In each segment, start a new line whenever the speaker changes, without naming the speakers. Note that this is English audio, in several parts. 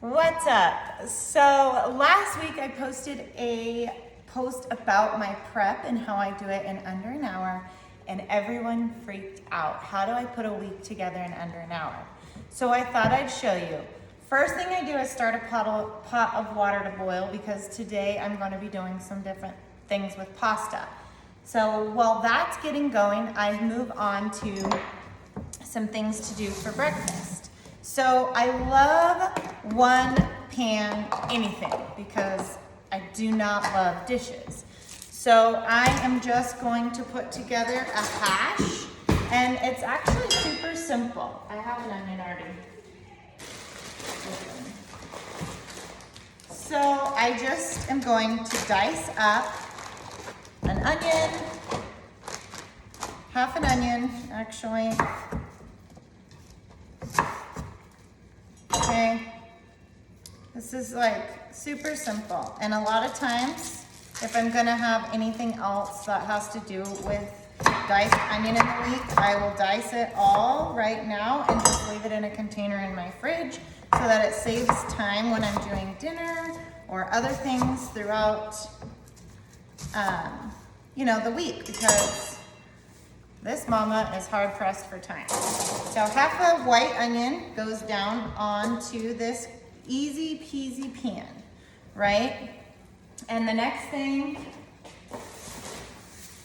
What's up? So last week I posted a post about my prep and how I do it in under an hour, and everyone freaked out. How do I put a week together in under an hour? So I thought I'd show you. First thing I do is start a pot of water to boil, because today I'm going to be doing some different things with pasta. So while that's getting going, I move on to some things to do for breakfast. So I love one pan anything because I do not love dishes. So I am just going to put together a hash, and it's actually super simple. I have an onion already. So I just am going to dice up an onion, half an onion actually. Okay, this is like super simple, and a lot of times if I'm gonna have anything else that has to do with diced onion in the week, I will dice it all right now and just leave it in a container in my fridge so that it saves time when I'm doing dinner or other things throughout the week, because this mama is hard pressed for time. So half a white onion goes down onto this easy peasy pan, right? And the next thing,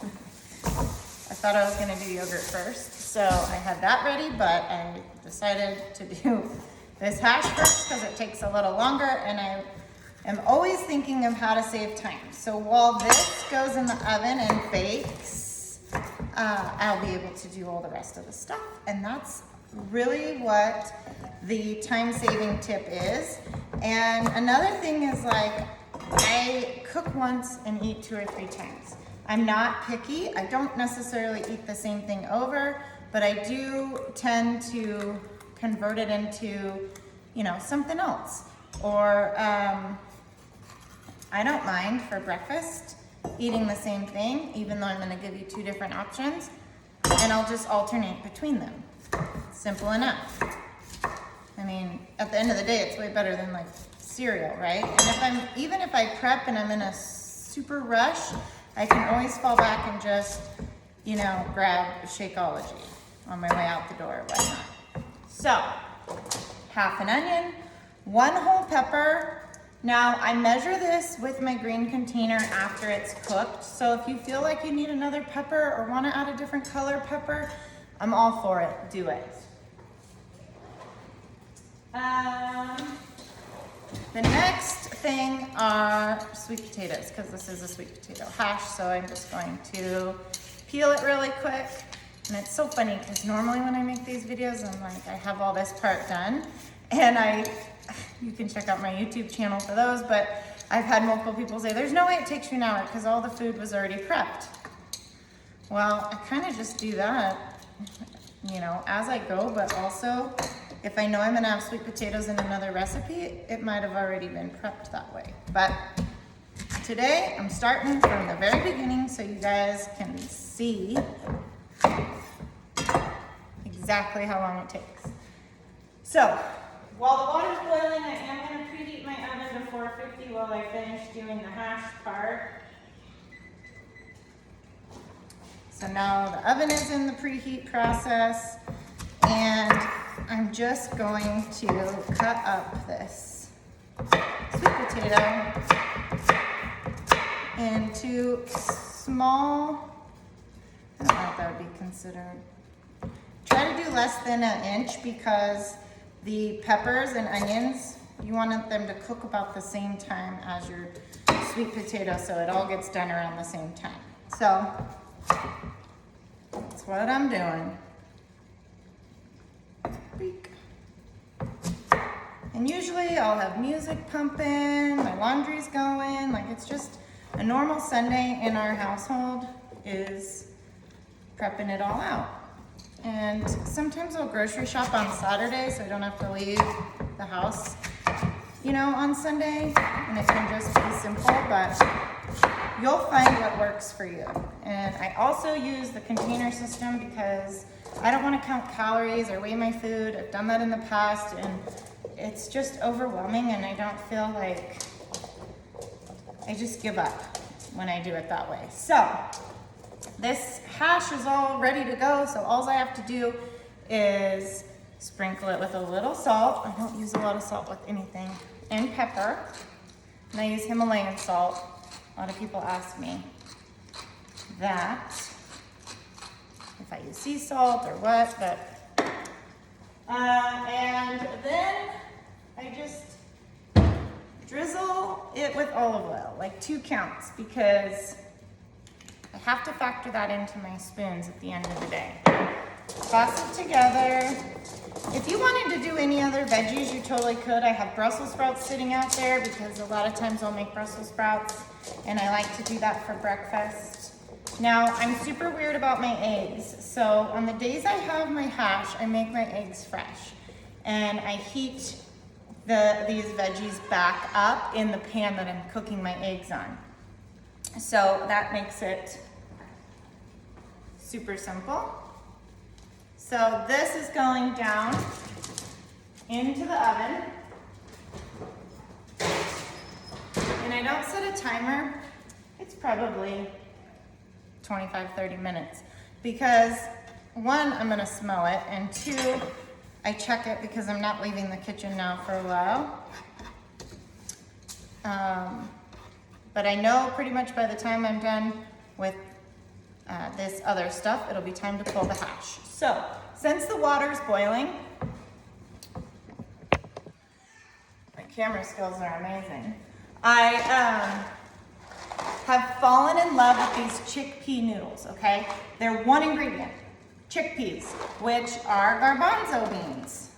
I thought I was gonna do yogurt first, so I had that ready, but I decided to do this hash first because it takes a little longer, and I am always thinking of how to save time. So while this goes in the oven and bakes, I'll be able to do all the rest of the stuff. And that's really what the time-saving tip is. And another thing is, like, I cook once and eat 2 or 3 times. I'm not picky. I don't necessarily eat the same thing over, but I do tend to convert it into, something else. Or I don't mind for breakfast eating the same thing, even though I'm gonna give you 2 different options, and I'll just alternate between them. Simple enough. I mean, at the end of the day, it's way better than like cereal, right? And even if I prep and I'm in a super rush, I can always fall back and just, grab Shakeology on my way out the door or whatnot. So, half an onion, 1 whole pepper. Now, I measure this with my green container after it's cooked. So if you feel like you need another pepper or want to add a different color pepper, I'm all for it. Do it. The next thing are sweet potatoes, because this is a sweet potato hash. So I'm just going to peel it really quick. And it's so funny because normally when I make these videos, I'm like, I have all this part done. And you can check out my YouTube channel for those, but I've had multiple people say, there's no way it takes you an hour because all the food was already prepped. Well, I kind of just do that, as I go, but also if I know I'm gonna have sweet potatoes in another recipe, it might have already been prepped that way. But today I'm starting from the very beginning so you guys can see exactly how long it takes. So, while the water's boiling, I am going to preheat my oven to 450 while I finish doing the hash part. So now the oven is in the preheat process, and I'm just going to cut up this sweet potato into small, I don't know if that would be considered. Try to do less than 1 inch, because the peppers and onions, you want them to cook about the same time as your sweet potato, so it all gets done around the same time. So that's what I'm doing. And usually I'll have music pumping, my laundry's going, like it's just a normal Sunday in our household is prepping it all out. And sometimes I'll grocery shop on Saturday so I don't have to leave the house, on Sunday, and it can just be simple, but you'll find what works for you. And I also use the container system because I don't want to count calories or weigh my food. I've done that in the past and it's just overwhelming and I don't feel like, I just give up when I do it that way. So this hash is all ready to go. So all I have to do is sprinkle it with a little salt. I don't use a lot of salt with anything, and pepper. And I use Himalayan salt. A lot of people ask me that, if I use sea salt or what, but, and then I just drizzle it with olive oil, like 2 counts, because I have to factor that into my spoons at the end of the day. Toss it together. If you wanted to do any other veggies, you totally could. I have Brussels sprouts sitting out there because a lot of times I'll make Brussels sprouts and I like to do that for breakfast. Now, I'm super weird about my eggs. So on the days I have my hash, I make my eggs fresh. And I heat these veggies back up in the pan that I'm cooking my eggs on. So that makes it super simple. So this is going down into the oven. And I don't set a timer. It's probably 25, 30 minutes. Because 1, I'm gonna smell it, and 2, I check it because I'm not leaving the kitchen now for a while. But I know pretty much by the time I'm done with this other stuff, it'll be time to pull the hash. So, since the water's boiling, my camera skills are amazing. I have fallen in love with these chickpea noodles, okay? They're 1 ingredient, chickpeas, which are garbanzo beans.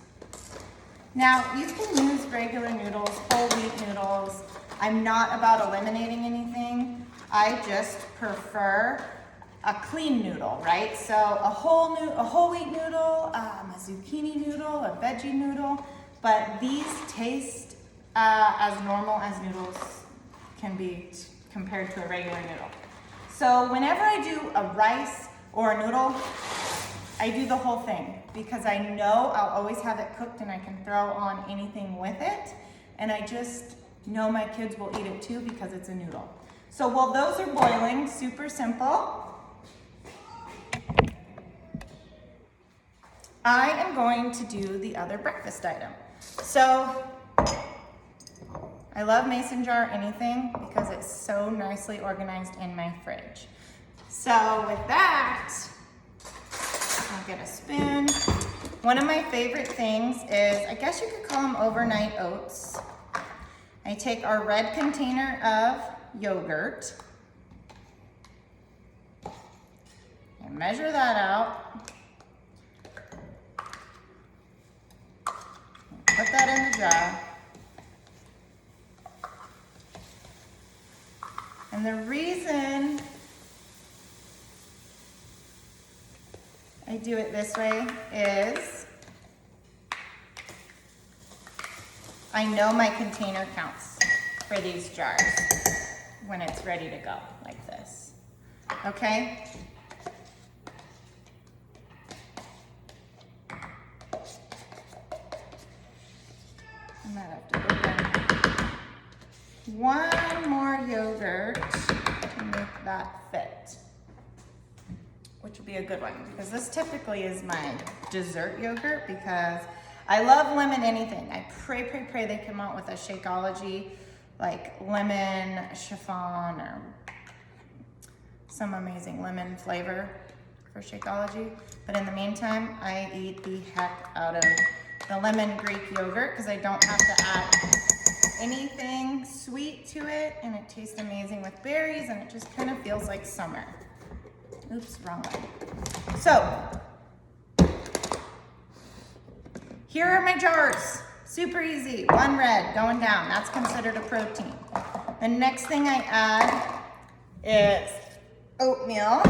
Now, you can use regular noodles, whole wheat noodles. I'm not about eliminating anything. I just prefer a clean noodle, right? So a whole wheat noodle, a zucchini noodle, a veggie noodle, but these taste as normal as noodles can be compared to a regular noodle. So whenever I do a rice or a noodle, I do the whole thing because I know I'll always have it cooked and I can throw on anything with it. And I just know my kids will eat it too because it's a noodle. So while those are boiling, super simple, I am going to do the other breakfast item. So I love mason jar anything because it's so nicely organized in my fridge. So with that, I'll get a spoon. One of my favorite things is, I guess you could call them overnight oats. I take our red container of yogurt. I measure that out. Put that in the jar. And the reason I do it this way is I know my container counts for these jars when it's ready to go, like this. Okay? I might have to open 1 more yogurt to make that fit, which will be a good one because this typically is my dessert yogurt because I love lemon anything. I pray they come out with a Shakeology, like lemon chiffon or some amazing lemon flavor for Shakeology. But in the meantime, I eat the heck out of the lemon Greek yogurt because I don't have to add anything sweet to it, and it tastes amazing with berries, and it just kind of feels like summer. Oops, wrong one. So, here are my jars. Super easy. 1 red going down. That's considered a protein. The next thing I add is oatmeal.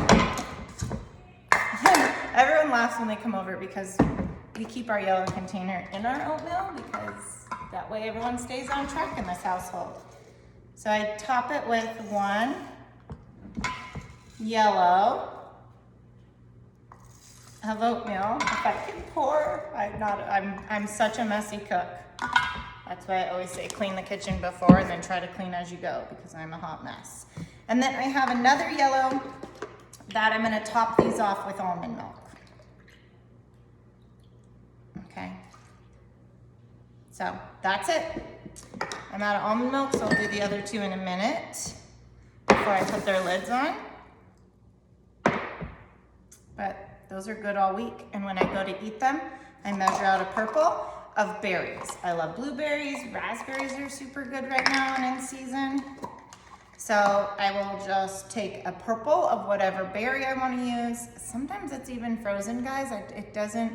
Everyone laughs when they come over because we keep our yellow container in our oatmeal because that way everyone stays on track in this household. So I top it with 1 yellow, of oatmeal. If I can pour, I'm such a messy cook. That's why I always say clean the kitchen before and then try to clean as you go because I'm a hot mess. And then I have another yellow that I'm gonna top these off with almond milk. Okay. So that's it. I'm out of almond milk, so I'll do the other two in a minute before I put their lids on. But those are good all week. And when I go to eat them, I measure out a purple of berries. I love blueberries. Raspberries are super good right now and in season. So I will just take a purple of whatever berry I want to use. Sometimes it's even frozen, guys. It doesn't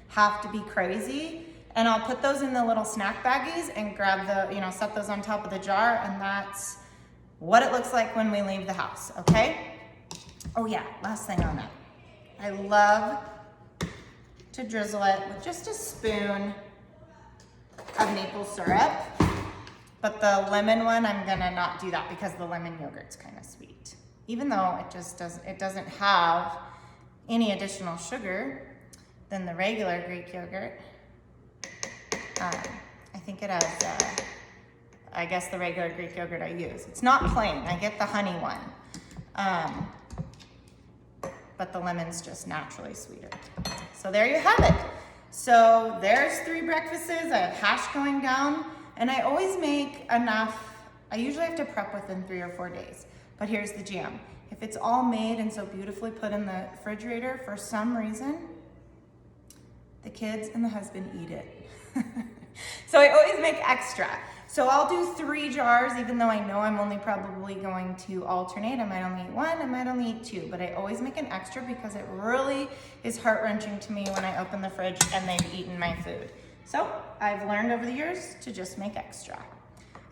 have to be crazy. And I'll put those in the little snack baggies and grab the, set those on top of the jar. And that's what it looks like when we leave the house, okay? Oh yeah, last thing on that. I love to drizzle it with just a spoon of maple syrup. But the lemon one, I'm gonna not do that because the lemon yogurt's kind of sweet. Even though it doesn't have any additional sugar than the regular Greek yogurt. I think it has, I guess the regular Greek yogurt I use. It's not plain, I get the honey one. But the lemon's just naturally sweeter. So there you have it. So there's 3 breakfasts. I have hash going down, and I always make enough. I usually have to prep within 3 or 4 days, but here's the jam. If it's all made and so beautifully put in the refrigerator, for some reason, the kids and the husband eat it. So I always make extra. So I'll do 3 jars, even though I know I'm only probably going to alternate. I might only eat 1, I might only eat 2, but I always make an extra because it really is heart-wrenching to me when I open the fridge and they've eaten my food. So I've learned over the years to just make extra.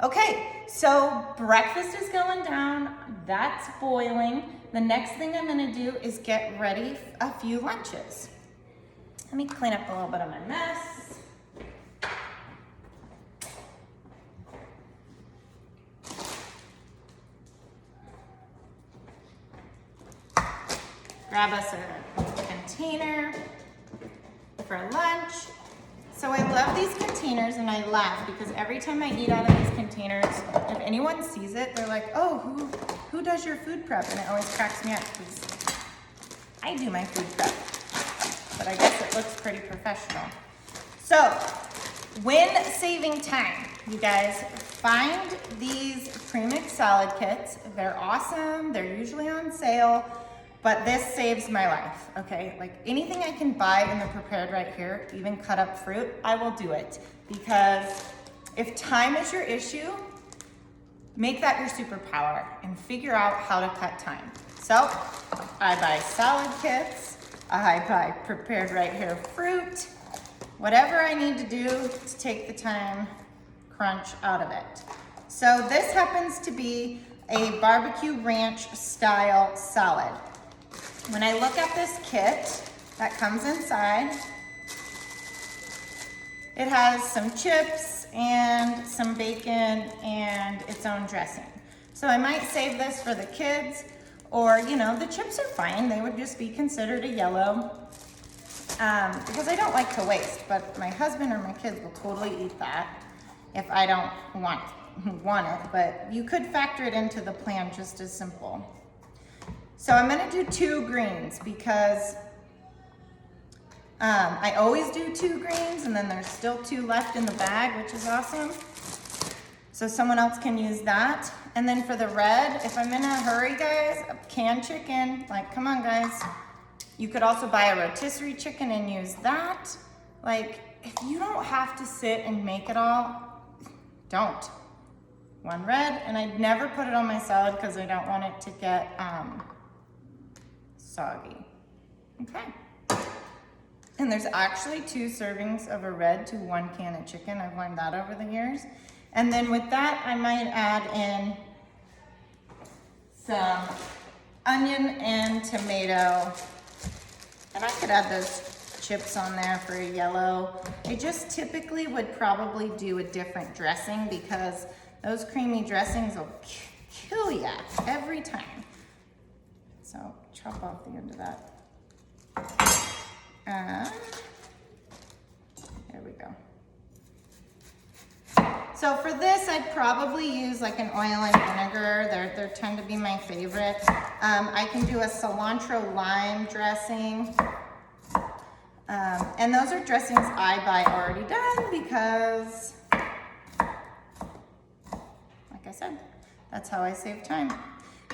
Okay, so breakfast is going down, that's boiling. The next thing I'm gonna do is get ready a few lunches. Let me clean up a little bit of my mess. Grab us a container for lunch. So I love these containers and I laugh because every time I eat out of these containers, if anyone sees it, they're like, oh, who does your food prep? And it always cracks me up because I do my food prep, but I guess it looks pretty professional. So when saving time, you guys, find these premix salad kits. They're awesome, they're usually on sale. But this saves my life, okay? Like anything I can buy in the prepared right here, even cut up fruit, I will do it. Because if time is your issue, make that your superpower and figure out how to cut time. So I buy salad kits, I buy prepared right here fruit, whatever I need to do to take the time crunch out of it. So this happens to be a barbecue ranch style salad. When I look at this kit that comes inside, it has some chips and some bacon and its own dressing. So I might save this for the kids, or the chips are fine. They would just be considered a yellow because I don't like to waste, but my husband or my kids will totally eat that if I don't want it, but you could factor it into the plan just as simple. So I'm gonna do 2 greens because I always do 2 greens and then there's still 2 left in the bag, which is awesome. So someone else can use that. And then for the red, if I'm in a hurry, guys, a canned chicken, like come on guys. You could also buy a rotisserie chicken and use that. Like if you don't have to sit and make it all, don't. 1 red, and I'd never put it on my salad because I don't want it to get soggy. Okay. And there's actually 2 servings of a red to 1 can of chicken. I've learned that over the years. And then with that, I might add in some onion and tomato. And I could add those chips on there for a yellow. I just typically would probably do a different dressing because those creamy dressings will kill ya every time. So chop off the end of that. There we go. So for this, I'd probably use like an oil and vinegar. They tend to be my favorite. I can do a cilantro lime dressing. And those are dressings I buy already done because, like I said, that's how I save time.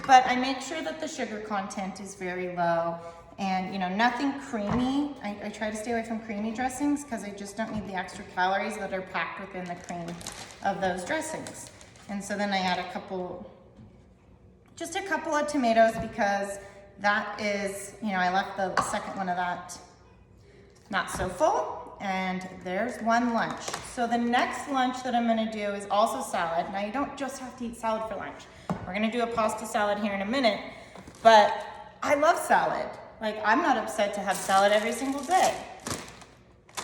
But I make sure that the sugar content is very low and, you know, nothing creamy. I try to stay away from creamy dressings because I just don't need the extra calories that are packed within the cream of those dressings. And so then I add just a couple of tomatoes because that is, you know, I left the second one of that not so full, and there's one lunch. So the next lunch that I'm gonna do is also salad. Now you don't just have to eat salad for lunch. We're gonna do a pasta salad here in a minute, but I love salad. Like, I'm not upset to have salad every single day.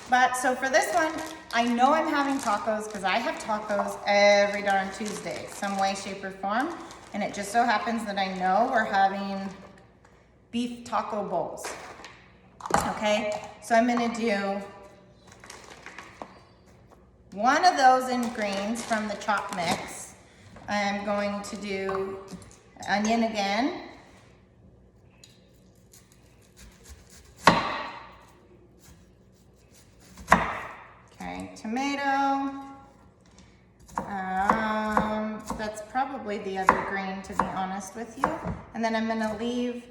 But so for this one, I know I'm having tacos because I have tacos every darn Tuesday, some way, shape, or form. And it just so happens that I know we're having beef taco bowls. Okay, so I'm gonna do one of those in greens from the chop mix. I'm going to do onion again. Okay, tomato. That's probably the other green, to be honest with you. And then I'm gonna leave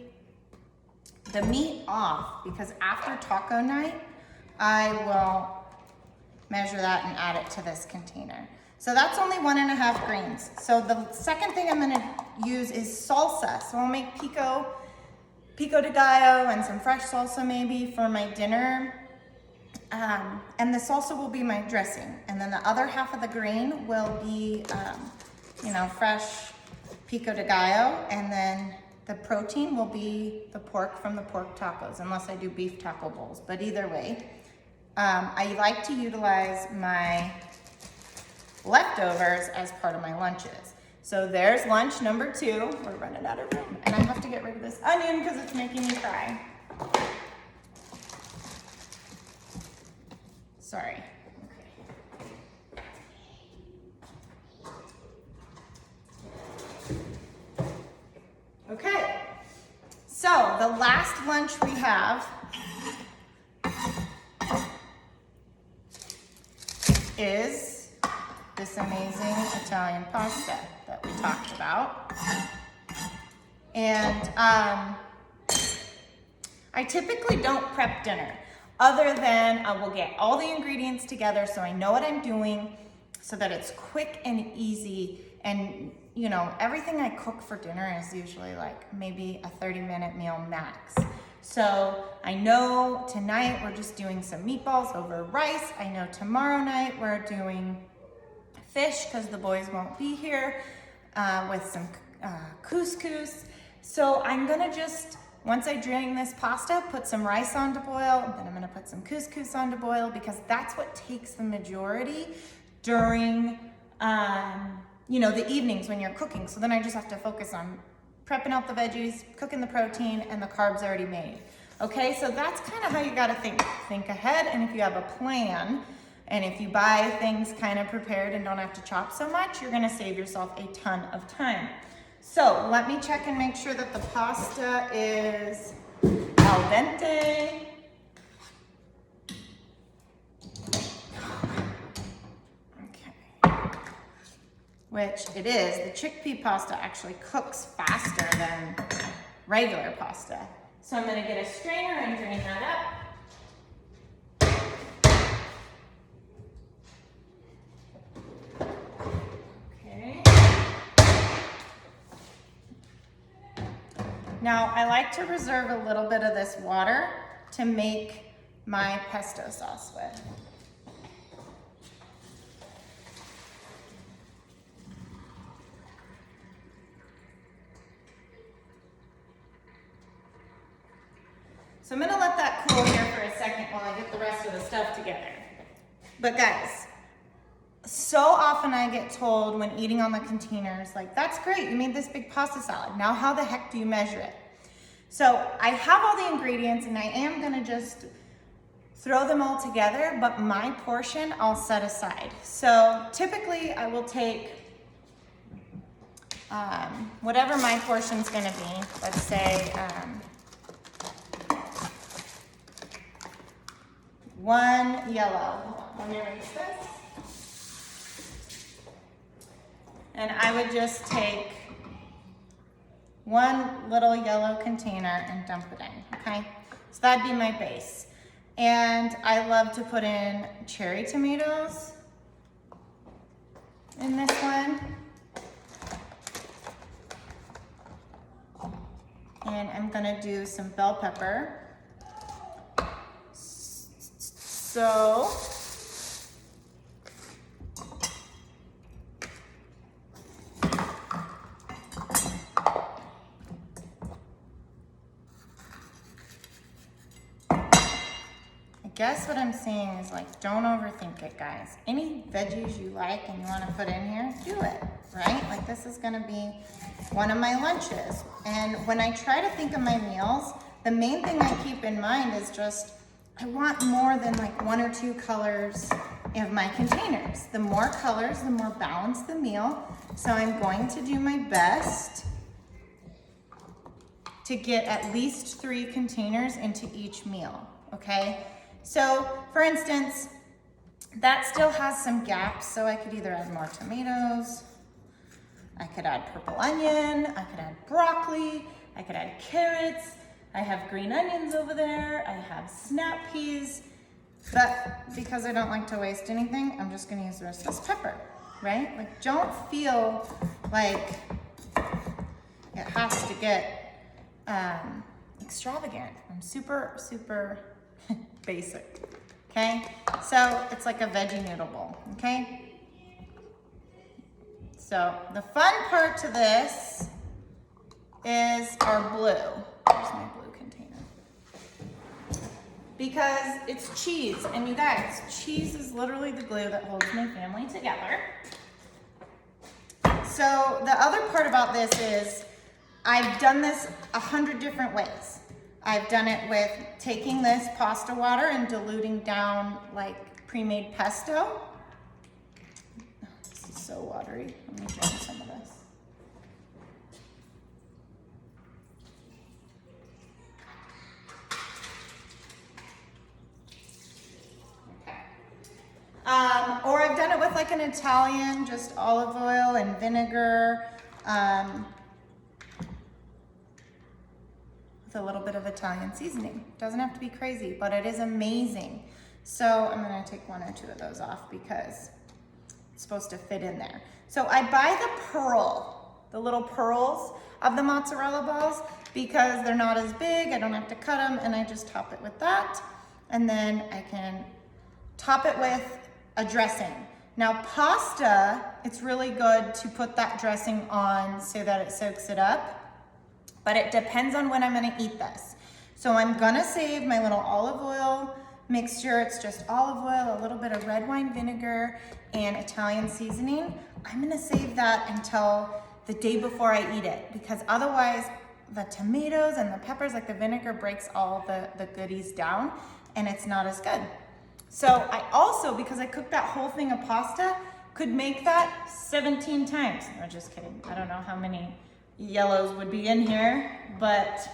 the meat off because after taco night, I will measure that and add it to this container. So that's only 1.5 greens. So the second thing I'm gonna use is salsa. So I'll make pico de gallo and some fresh salsa maybe for my dinner. And the salsa will be my dressing. And then the other half of the green will be, you know, fresh pico de gallo. And then the protein will be the pork from the pork tacos, unless I do beef taco bowls. But either way, I like to utilize my leftovers as part of my lunches. So there's lunch number 2. We're running out of room. And I have to get rid of this onion because it's making me cry. Sorry. Okay, so the last lunch we have is this amazing Italian pasta that we talked about. And I typically don't prep dinner other than I will get all the ingredients together so I know what I'm doing so that it's quick and easy. And you know, everything I cook for dinner is usually like maybe a 30-minute meal max. So I know tonight we're just doing some meatballs over rice. I know tomorrow night we're doing fish because the boys won't be here with some couscous. So I'm gonna just, once I drain this pasta, put some rice on to boil, and then I'm gonna put some couscous on to boil because that's what takes the majority during you know, the evenings when you're cooking. So then I just have to focus on prepping out the veggies, cooking the protein, and the carbs already made. Okay, so that's kind of how you gotta think ahead. And if you have a plan, and if you buy things kind of prepared and don't have to chop so much, you're gonna save yourself a ton of time. So let me check and make sure that the pasta is al dente. Which it is. The chickpea pasta actually cooks faster than regular pasta. So I'm gonna get a strainer and drain that up. Okay. Now I like to reserve a little bit of this water to make my pesto sauce with. So I'm gonna let that cool here for a second while I get the rest of the stuff together. But guys, so often I get told when eating on the containers, like, that's great, you made this big pasta salad. Now how the heck do you measure it? So I have all the ingredients and I am gonna just throw them all together, but my portion I'll set aside. So typically I will take whatever my portion's gonna be. Let's say one yellow. Let me erase this. And I would just take one little yellow container and dump it in, okay? So that'd be my base. And I love to put in cherry tomatoes in this one. And I'm gonna do some bell pepper. So, I guess what I'm saying is like, don't overthink it, guys. Any veggies you like and you wanna put in here, do it, right? Like this is gonna be one of my lunches. And when I try to think of my meals, the main thing I keep in mind is just, I want more than like one or two colors of my containers. The more colors, the more balanced the meal. So I'm going to do my best to get at least 3 containers into each meal, okay? So for instance, that still has some gaps, so I could either add more tomatoes, I could add purple onion, I could add broccoli, I could add carrots, I have green onions over there, I have snap peas, but because I don't like to waste anything, I'm just gonna use the rest of this pepper, right? Like, don't feel like it has to get extravagant. I'm super, super basic, okay? So it's like a veggie noodle bowl, okay? So the fun part to this is our blue. Here's my blue container. Because it's cheese, and you guys, cheese is literally the glue that holds my family together. So the other part about this is I've done this 100 different ways. I've done it with taking this pasta water and diluting down like pre-made pesto. This is so watery. Let me drain some of this. Okay. Or I've done it with like an Italian, just olive oil and vinegar. A little bit of Italian seasoning. Doesn't have to be crazy, but it is amazing. So I'm gonna take 1 or 2 of those off because it's supposed to fit in there. So I buy the pearl, the little pearls of the mozzarella balls because they're not as big, I don't have to cut them, and I just top it with that. And then I can top it with a dressing. Now pasta, it's really good to put that dressing on so that it soaks it up. But it depends on when I'm gonna eat this. So I'm gonna save my little olive oil mixture. It's just olive oil, a little bit of red wine vinegar, and Italian seasoning. I'm gonna save that until the day before I eat it, because otherwise the tomatoes and the peppers, like the vinegar breaks all the goodies down and it's not as good. So I also, because I cooked that whole thing of pasta, could make that 17 times. No, just kidding. I don't know how many yellows would be in here, but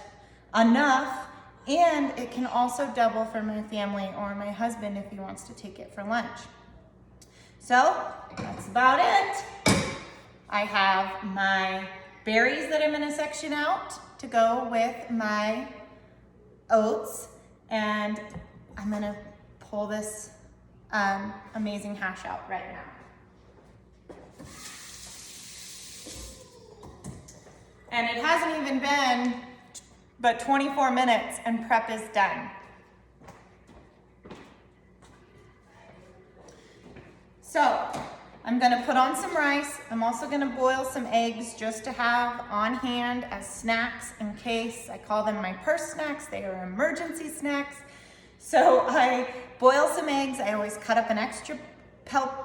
enough. And it can also double for my family or my husband if he wants to take it for lunch. So that's about it. I have my berries that I'm gonna section out to go with my oats, and I'm gonna pull this amazing hash out right now. And it hasn't even been but 24 minutes and prep is done. So I'm gonna put on some rice. I'm also gonna boil some eggs just to have on hand as snacks in case. I call them my purse snacks. They are emergency snacks. So I boil some eggs. I always cut up an extra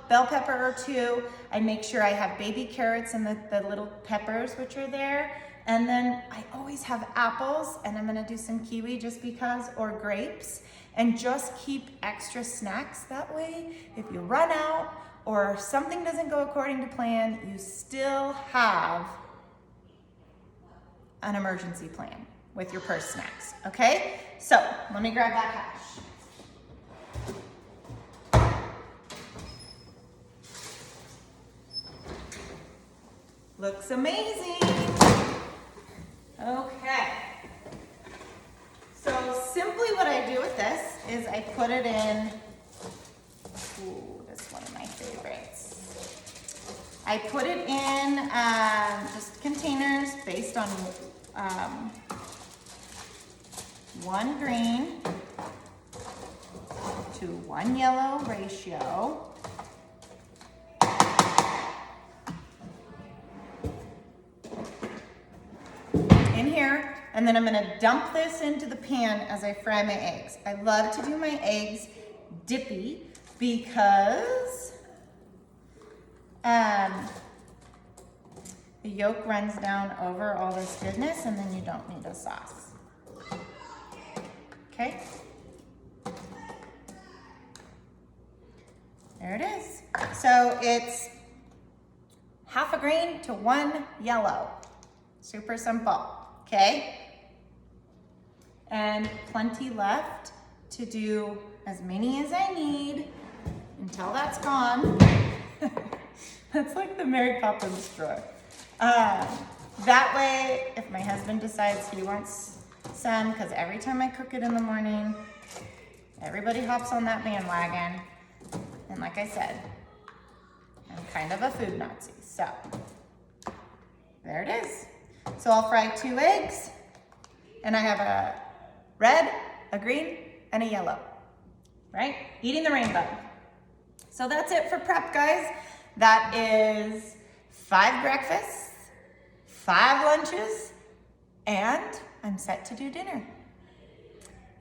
bell pepper or 2. I make sure I have baby carrots and the little peppers which are there. And then I always have apples, and I'm gonna do some kiwi just because, or grapes. and just keep extra snacks. That way, if you run out or something doesn't go according to plan, you still have an emergency plan with your purse snacks, okay? So let me grab that hash. Looks amazing. Okay. So simply what I do with this is I put it in, ooh, this is one of my favorites. I put it in just containers based on 1 green to 1 yellow ratio. In here, and then I'm gonna dump this into the pan as I fry my eggs. I love to do my eggs dippy because the yolk runs down over all this goodness and then you don't need a sauce. Okay? There it is. So it's 1/2 green to 1 yellow. Super simple. Okay, and plenty left to do as many as I need until that's gone. That's like the Mary Poppins drawer. That way, if my husband decides he wants some, because every time I cook it in the morning, everybody hops on that bandwagon. And like I said, I'm kind of a food Nazi, so there it is. So I'll fry 2 eggs, and I have a red, a green, and a yellow, right? Eating the rainbow. So that's it for prep, guys. That is 5 breakfasts, 5 lunches, and I'm set to do dinner.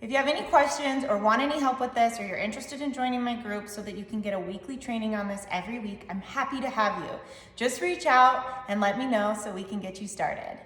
If you have any questions or want any help with this, or you're interested in joining my group so that you can get a weekly training on this every week, I'm happy to have you. Just reach out and let me know so we can get you started.